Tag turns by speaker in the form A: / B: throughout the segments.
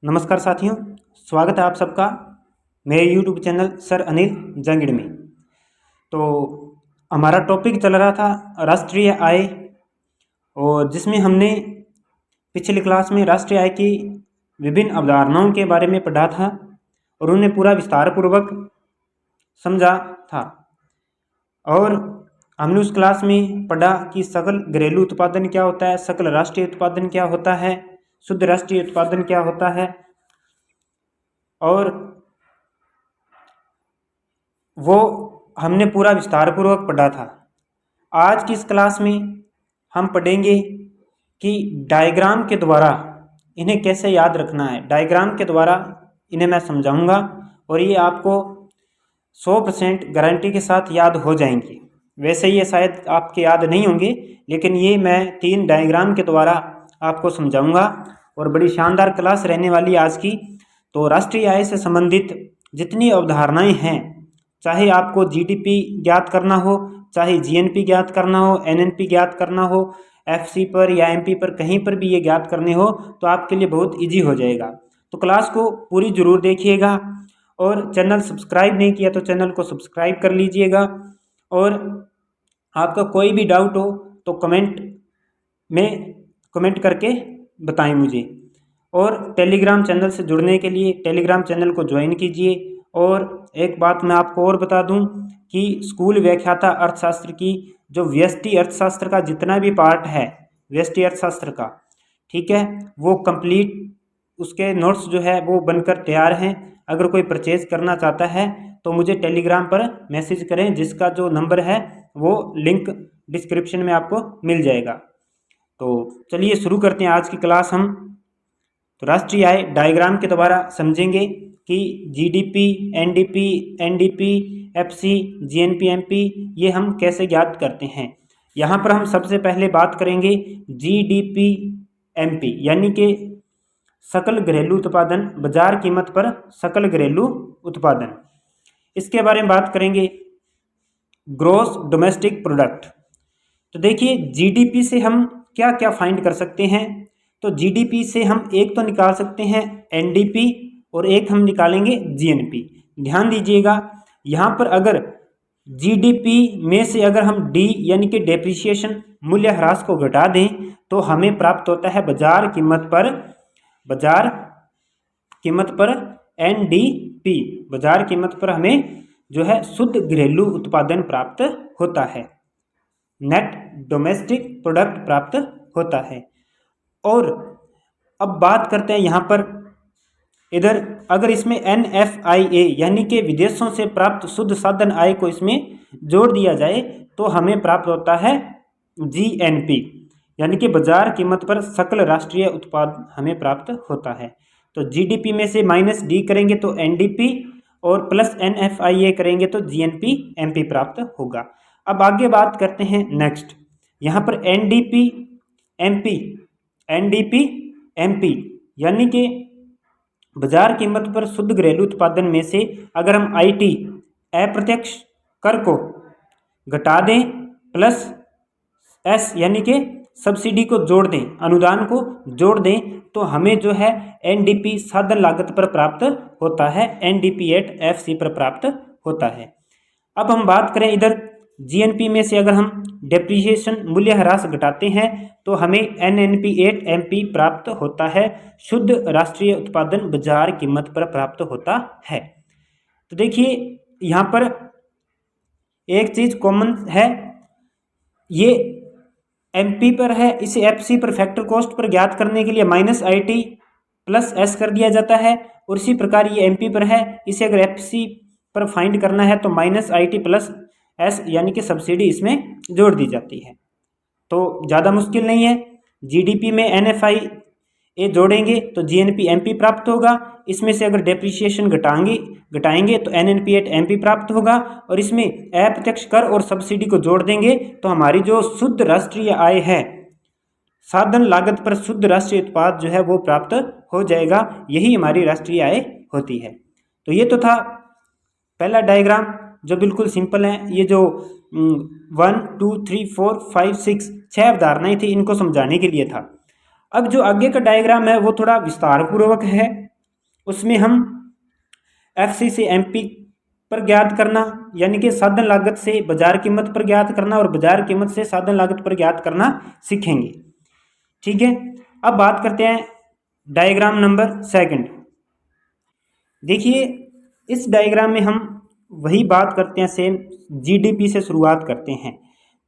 A: नमस्कार साथियों, स्वागत है आप सबका मेरे यूट्यूब चैनल सर अनिल जंगिड़ में। तो हमारा टॉपिक चल रहा था राष्ट्रीय आय, और जिसमें हमने पिछली क्लास में राष्ट्रीय आय की विभिन्न अवधारणाओं के बारे में पढ़ा था और उन्हें पूरा विस्तार पूर्वक समझा था। और हमने उस क्लास में पढ़ा कि सकल घरेलू उत्पादन क्या होता है, सकल राष्ट्रीय उत्पादन क्या होता है, शुद्ध राष्ट्रीय उत्पादन क्या होता है, और वो हमने पूरा विस्तार पूर्वक पढ़ा था। आज की इस क्लास में हम पढ़ेंगे कि डायग्राम के द्वारा इन्हें कैसे याद रखना है। डायग्राम के द्वारा इन्हें मैं समझाऊंगा और ये आपको 100% गारंटी के साथ याद हो जाएंगे। वैसे ये शायद आपके याद नहीं होंगे, लेकिन ये मैं 3 डायग्राम के द्वारा आपको समझाऊंगा और बड़ी शानदार क्लास रहने वाली आज की। तो राष्ट्रीय आय से संबंधित जितनी अवधारणाएं हैं, चाहे आपको जीडीपी ज्ञात करना हो, चाहे जीएनपी ज्ञात करना हो, एनएनपी ज्ञात करना हो, एफसी पर या एमपी पर कहीं पर भी ये ज्ञात करने हो तो आपके लिए बहुत इजी हो जाएगा। तो क्लास को पूरी ज़रूर देखिएगा और चैनल सब्सक्राइब नहीं किया तो चैनल को सब्सक्राइब कर लीजिएगा। और आपका कोई भी डाउट हो तो कमेंट करके बताएं मुझे। और टेलीग्राम चैनल से जुड़ने के लिए टेलीग्राम चैनल को ज्वाइन कीजिए। और एक बात मैं आपको और बता दूं कि स्कूल व्याख्याता अर्थशास्त्र की जो व्यष्टि अर्थशास्त्र का जितना भी पार्ट है, व्यष्टि अर्थशास्त्र का, ठीक है, वो कंप्लीट उसके नोट्स जो है वो बनकर तैयार हैं। अगर कोई परचेज करना चाहता है तो मुझे टेलीग्राम पर मैसेज करें, जिसका जो नंबर है वो लिंक डिस्क्रिप्शन में आपको मिल जाएगा। तो चलिए शुरू करते हैं आज की क्लास हम। तो राष्ट्रीय आय डायग्राम के द्वारा समझेंगे कि GDP, NDP, NDP, FC, GNP, MP ये हम कैसे ज्ञात करते हैं। यहाँ पर हम सबसे पहले बात करेंगे जीडीपी एमपी, यानी कि सकल घरेलू उत्पादन, बाजार कीमत पर सकल घरेलू उत्पादन। इसके बारे में बात करेंगे ग्रॉस डोमेस्टिक प्रोडक्ट। तो देखिए जीडीपी से हम क्या क्या फाइंड कर सकते हैं। तो जीडीपी से हम एक तो निकाल सकते हैं एनडीपी और एक हम निकालेंगे जीएनपी। ध्यान दीजिएगा, यहाँ पर अगर जीडीपी में से अगर हम डी यानी कि डेप्रिसिएशन मूल्य ह्रास को घटा दें तो हमें प्राप्त होता है बाजार कीमत पर एनडीपी। बाजार कीमत पर हमें जो है शुद्ध घरेलू उत्पादन प्राप्त होता है, नेट डोमेस्टिक प्रोडक्ट प्राप्त होता है। और अब बात करते हैं यहाँ पर इधर, अगर इसमें NFIA यानी कि विदेशों से प्राप्त शुद्ध साधन आय को इसमें जोड़ दिया जाए तो हमें प्राप्त होता है GNP, यानी कि बाजार कीमत पर सकल राष्ट्रीय उत्पाद हमें प्राप्त होता है। तो GDP में से माइनस D करेंगे तो NDP और प्लस NFIA करेंगे तो GNP MP प्राप्त होगा। अब आगे बात करते हैं नेक्स्ट, यहाँ पर NDP MP यानी कि बाजार कीमत पर शुद्ध घरेलू उत्पादन में से अगर हम IT अप्रत्यक्ष कर को घटा दें प्लस S यानी कि सब्सिडी को जोड़ दें, अनुदान को जोड़ दें, तो हमें जो है NDP साधन लागत पर प्राप्त होता है, NDP एट FC पर प्राप्त होता है। अब हम बात करें इधर GNP में से अगर हम डेप्रिसिएशन मूल्य ह्रास घटाते हैं तो हमें NNP एट MP प्राप्त होता है, शुद्ध राष्ट्रीय उत्पादन बाजार कीमत पर प्राप्त होता है। तो देखिए यहाँ पर एक चीज कॉमन है, ये MP पर है, इसे FC पर फैक्टर कॉस्ट पर ज्ञात करने के लिए माइनस IT प्लस S कर दिया जाता है। और इसी प्रकार ये MP पर है, इसे अगर FC पर फाइंड करना है तो माइनस IT प्लस S यानी कि सब्सिडी इसमें जोड़ दी जाती है। तो ज़्यादा मुश्किल नहीं है, जीडीपी में NFIA जोड़ेंगे तो GNP MP प्राप्त होगा, इसमें से अगर डेप्रिसिएशन घटाएंगे तो NNP एट MP प्राप्त होगा, और इसमें अप्रत्यक्ष कर और सब्सिडी को जोड़ देंगे तो हमारी जो शुद्ध राष्ट्रीय आय है, साधन लागत पर शुद्ध राष्ट्रीय उत्पाद जो है वो प्राप्त हो जाएगा। यही हमारी राष्ट्रीय आय होती है। तो ये तो था पहला डायग्राम जो बिल्कुल सिंपल है। ये जो 1 2 3 4 5 6 6 अवधारणाएं थी, इनको समझाने के लिए था। अब जो आगे का डायग्राम है वो थोड़ा विस्तार पूर्वक है, उसमें हम FC से MP पर ज्ञात करना, यानी कि साधन लागत से बाजार कीमत पर ज्ञात करना और बाजार कीमत से साधन लागत पर ज्ञात करना सीखेंगे। ठीक है, अब बात करते हैं डायग्राम नंबर 2। देखिए इस डायग्राम में हम वही बात करते हैं, सेम GDP से शुरुआत करते हैं।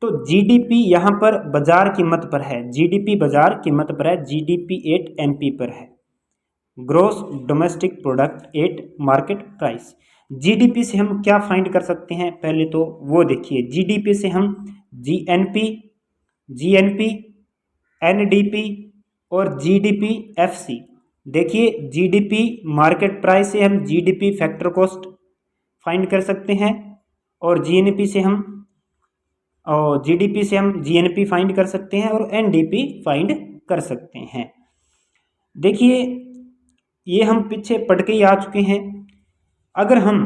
A: तो GDP यहाँ पर बाजार कीमत पर है, GDP बाजार कीमत पर है, GDP 8 MP पर है, gross domestic product 8 market price. GDP से हम क्या फाइंड कर सकते हैं, पहले तो वो देखिए। GDP से हम GNP, GNP, NDP और GDP FC। देखिए GDP मार्केट प्राइस से हम GDP फैक्टर कॉस्ट फाइंड कर सकते हैं और GNP से हम GDP से हम GNP फाइंड कर सकते हैं और NDP फाइंड कर सकते हैं। देखिए ये हम पीछे पढ़ के ही आ चुके हैं। अगर हम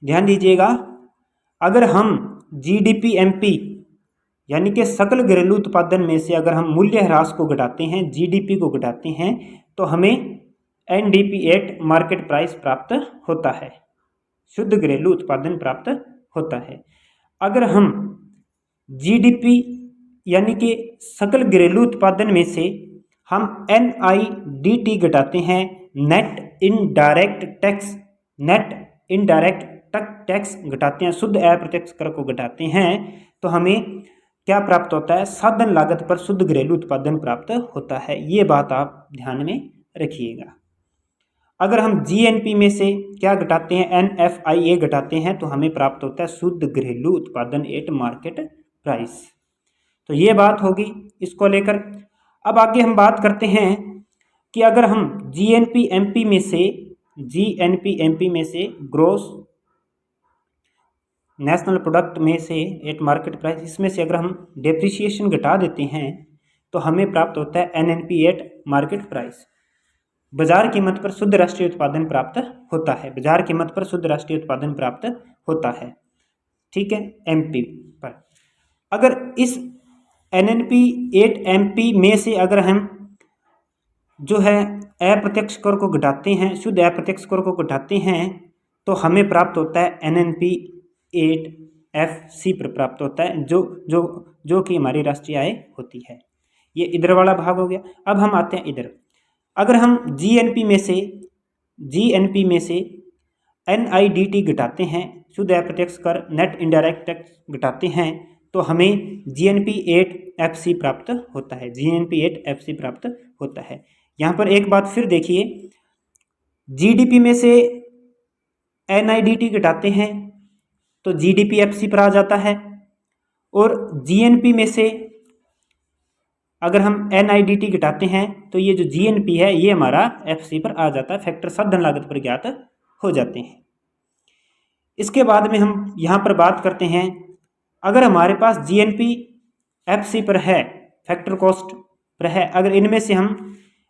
A: ध्यान दीजिएगा, अगर हम GDP MP यानी कि सकल घरेलू उत्पादन में से अगर हम मूल्य ह्रास को घटाते हैं, GDP को घटाते हैं, तो हमें NDP 8 मार्केट प्राइस प्राप्त होता है, शुद्ध घरेलू उत्पादन प्राप्त होता है। अगर हम GDP यानी कि सकल घरेलू उत्पादन में से हम NIDT घटाते हैं, net indirect tax, net indirect tax घटाते हैं, शुद्ध अप्रत्यक्ष कर को घटाते हैं, तो हमें क्या प्राप्त होता है, साधन लागत पर शुद्ध घरेलू उत्पादन प्राप्त होता है। ये बात आप ध्यान में रखिएगा। अगर हम GNP में से क्या घटाते हैं, NFIA घटाते हैं, तो हमें प्राप्त होता है शुद्ध घरेलू उत्पादन 8 मार्केट प्राइस। तो ये बात होगी इसको लेकर। अब आगे हम बात करते हैं कि अगर हम GNP MP में से ग्रोस नेशनल प्रोडक्ट में से 8 मार्केट प्राइस, इसमें से अगर हम डेप्रिसिएशन घटा देते हैं तो हमें प्राप्त होता है NNP 8 मार्केट प्राइस। बाजार कीमत पर शुद्ध राष्ट्रीय उत्पादन प्राप्त होता है, बाजार कीमत पर शुद्ध राष्ट्रीय उत्पादन प्राप्त होता है। ठीक है, MP पर। अगर इस NNP 8 MP में से अगर हम जो है अप्रत्यक्ष कर को घटाते हैं, शुद्ध अप्रत्यक्ष कर को घटाते हैं, तो हमें प्राप्त होता है NNP 8 FC पर प्राप्त होता है, जो कि हमारी राष्ट्रीय आय होती है। ये इधर वाला भाग हो गया। अब हम आते हैं इधर। अगर हम GNP में से NIDT घटाते हैं, शुद्ध अप्रत्यक्ष कर, नेट इनडायरेक्ट टैक्स घटाते हैं, तो हमें GNP 8 FC प्राप्त होता है, GNP 8 FC प्राप्त होता है। यहाँ पर एक बात फिर देखिए, GDP में से NIDT घटाते हैं तो GDP FC पर आ जाता है, और GNP में से अगर हम NIDT घटाते हैं तो ये जो GNP है ये हमारा FC पर आ जाता है, फैक्टर साधन लागत पर ज्ञात हो जाते हैं। इसके बाद में हम यहाँ पर बात करते हैं, अगर हमारे पास GNP FC पर है, फैक्टर कॉस्ट पर है, अगर इनमें से हम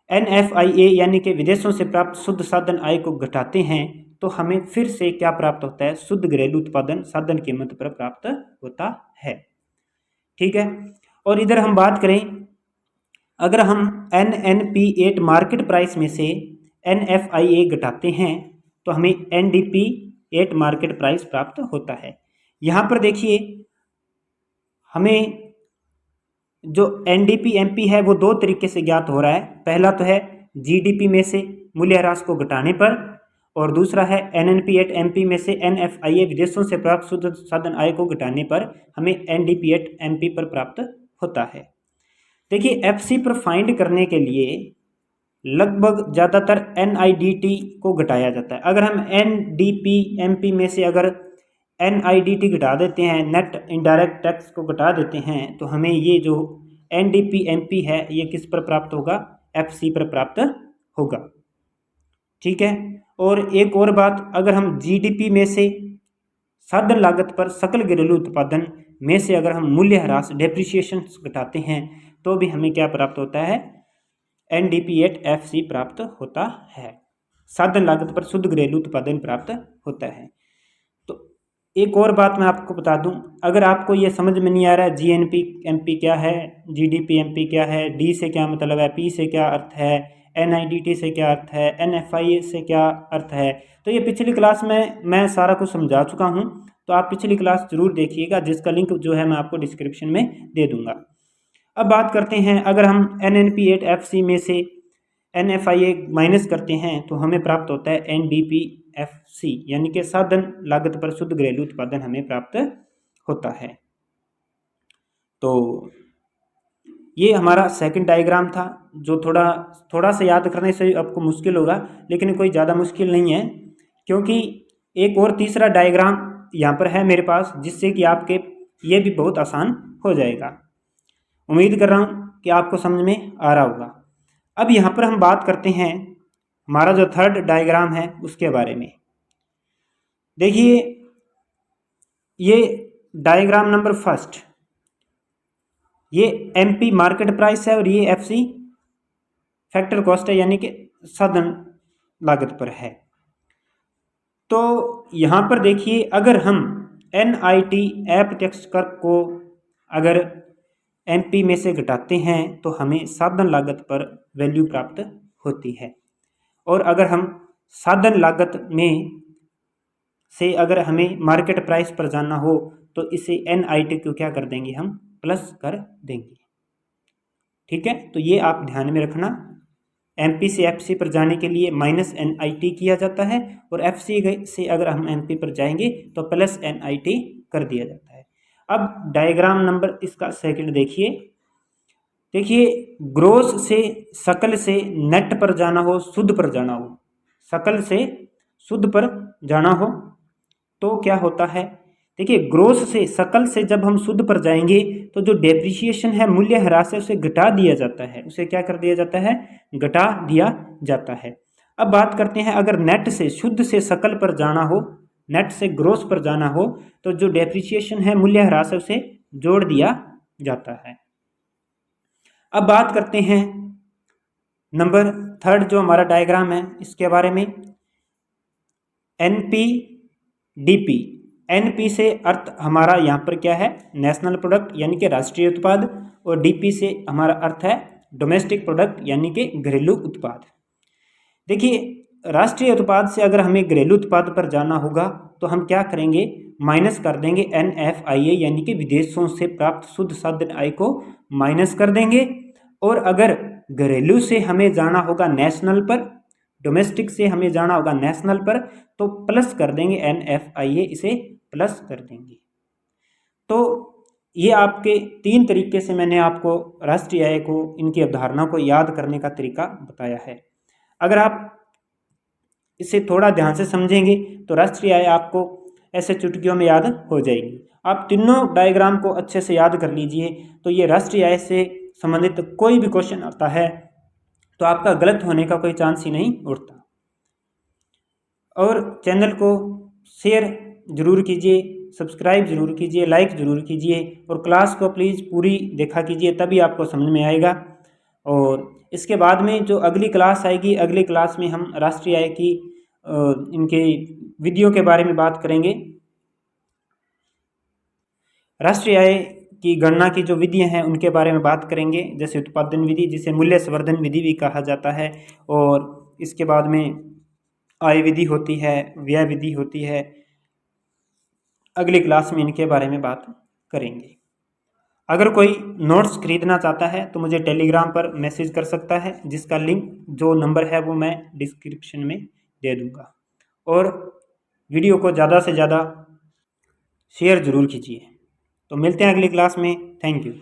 A: NFIA यानी कि विदेशों से प्राप्त शुद्ध साधन आय को घटाते हैं, तो हमें फिर से क्या प्राप्त होता है, शुद्ध घरेलू उत्पादन साधन कीमत पर प्राप्त होता है। ठीक है, और इधर हम बात करें, अगर हम NNP 8 मार्केट प्राइस में से NFIA घटाते हैं तो हमें NDP 8 मार्केट प्राइस प्राप्त होता है। यहाँ पर देखिए हमें जो NDP MP है वो दो तरीके से ज्ञात हो रहा है। पहला तो है GDP में से मूल्य ह्रास को घटाने पर, और दूसरा है NNP 8 MP में से NFIA विदेशों से प्राप्त शुद्ध साधन आय को घटाने पर हमें NDP 8 MP पर प्राप्त होता है। देखिए FC पर फाइंड करने के लिए लगभग ज़्यादातर NIDT को घटाया जाता है। अगर हम NDP MP में से अगर NIDT घटा देते हैं, नेट इनडायरेक्ट टैक्स को घटा देते हैं, तो हमें ये जो NDP MP है ये किस पर प्राप्त होगा, FC पर प्राप्त होगा। ठीक है, और एक और बात, अगर हम GDP में से साधन लागत पर सकल घरेलू उत्पादन में से अगर हम मूल्य ह्रास डेप्रिसिएशन घटाते हैं तो भी हमें क्या प्राप्त होता है, NDP 8 FC प्राप्त होता है, साधन लागत पर शुद्ध घरेलू उत्पादन प्राप्त होता है। तो एक और बात मैं आपको बता दूं, अगर आपको ये समझ में नहीं आ रहा है GNP MP क्या है, GDP MP क्या है, D से क्या मतलब है, P से क्या अर्थ है, NIDT से क्या अर्थ है, NFI से क्या अर्थ है। तो ये पिछली क्लास में मैं सारा कुछ समझा चुका हूँ, तो आप पिछली क्लास जरूर देखिएगा, जिसका लिंक जो है मैं आपको डिस्क्रिप्शन में दे दूँगा। अब बात करते हैं, अगर हम NNP8FC में से NFIA माइनस करते हैं तो हमें प्राप्त होता है NDPFC, यानी कि साधन लागत पर शुद्ध घरेलू उत्पादन हमें प्राप्त होता है। तो ये हमारा सेकंड डायग्राम था, जो थोड़ा सा याद करने से आपको मुश्किल होगा, लेकिन कोई ज़्यादा मुश्किल नहीं है, क्योंकि एक और तीसरा डायग्राम यहाँ पर है मेरे पास, जिससे कि आपके ये भी बहुत आसान हो जाएगा। उम्मीद कर रहा हूँ कि आपको समझ में आ रहा होगा। अब यहाँ पर हम बात करते हैं हमारा जो थर्ड डायग्राम है उसके बारे में। देखिए, ये डायग्राम नंबर फर्स्ट, ये MP मार्केट प्राइस है और ये FC फैक्टर कॉस्ट है, यानी कि साधन लागत पर है। तो यहाँ पर देखिए, अगर हम NIT अप्रत्यक्ष कर को अगर MP में से घटाते हैं तो हमें साधन लागत पर वैल्यू प्राप्त होती है, और अगर हम साधन लागत में से अगर हमें मार्केट प्राइस पर जाना हो तो इसे NIT को क्या कर देंगे, हम प्लस कर देंगे। ठीक है, तो ये आप ध्यान में रखना, MP से FC पर जाने के लिए माइनस NIT किया जाता है, और FC से अगर हम MP पर जाएंगे तो प्लस NIT कर दिया जाता है। अब डायग्राम नंबर इसका सेकंड देखिए, ग्रोस से सकल से नेट पर जाना हो, शुद्ध पर जाना हो, सकल से शुद्ध पर जाना हो तो क्या होता है। देखिए, ग्रोस से सकल से जब हम शुद्ध पर जाएंगे तो जो डेप्रिसिएशन है, मूल्य ह्रास है, उसे घटा दिया जाता है, उसे क्या कर दिया जाता है, घटा दिया जाता है। अब बात करते हैं, अगर नेट से शुद्ध से सकल पर जाना हो, नेट से ग्रोस पर जाना हो, तो जो डेप्रिसिएशन है, मूल्य ह्रास है, उसे जोड़ दिया जाता है। अब बात करते हैं नंबर थर्ड जो हमारा डायग्राम है इसके बारे में। NPDP, NP से अर्थ हमारा यहाँ पर क्या है, नेशनल प्रोडक्ट यानी कि राष्ट्रीय उत्पाद, और DP से हमारा अर्थ है डोमेस्टिक प्रोडक्ट यानी कि घरेलू उत्पाद। देखिए, राष्ट्रीय उत्पाद से अगर हमें घरेलू उत्पाद पर जाना होगा तो हम क्या करेंगे, माइनस कर देंगे NFIA यानी कि विदेशों से प्राप्त शुद्ध साधन आय को माइनस कर देंगे, और अगर घरेलू से हमें जाना होगा नेशनल पर, डोमेस्टिक से हमें जाना होगा नेशनल पर, तो प्लस कर देंगे NFIA, इसे प्लस कर देंगे। तो ये आपके तीन तरीके से मैंने आपको राष्ट्रीय आय को, इनकी अवधारणा को याद करने का तरीका बताया है। अगर आप इसे थोड़ा ध्यान से समझेंगे तो राष्ट्रीय आय आपको ऐसे चुटकियों में याद हो जाएगी। आप तीनों डायग्राम को अच्छे से याद कर लीजिए, तो ये राष्ट्रीय आय से संबंधित कोई भी क्वेश्चन आता है तो आपका गलत होने का कोई चांस ही नहीं उठता। और चैनल को शेयर जरूर कीजिए, सब्सक्राइब जरूर कीजिए, लाइक जरूर कीजिए, और क्लास को प्लीज़ पूरी देखा कीजिए, तभी आपको समझ में आएगा। और इसके बाद में जो अगली क्लास आएगी, अगली क्लास में हम राष्ट्रीय आय की इनके विधियों के बारे में बात करेंगे। राष्ट्रीय आय की गणना की जो विधियां हैं उनके बारे में बात करेंगे, जैसे उत्पादन विधि, जिसे मूल्य संवर्धन विधि भी कहा जाता है, और इसके बाद में आय विधि होती है, व्यय विधि होती है। अगली क्लास में इनके बारे में बात करेंगे। अगर कोई नोट्स खरीदना चाहता है तो मुझे टेलीग्राम पर मैसेज कर सकता है, जिसका लिंक जो नंबर है वो मैं डिस्क्रिप्शन में दे दूँगा। और वीडियो को ज़्यादा से ज़्यादा शेयर ज़रूर कीजिए। तो मिलते हैं अगली क्लास में। Thank you.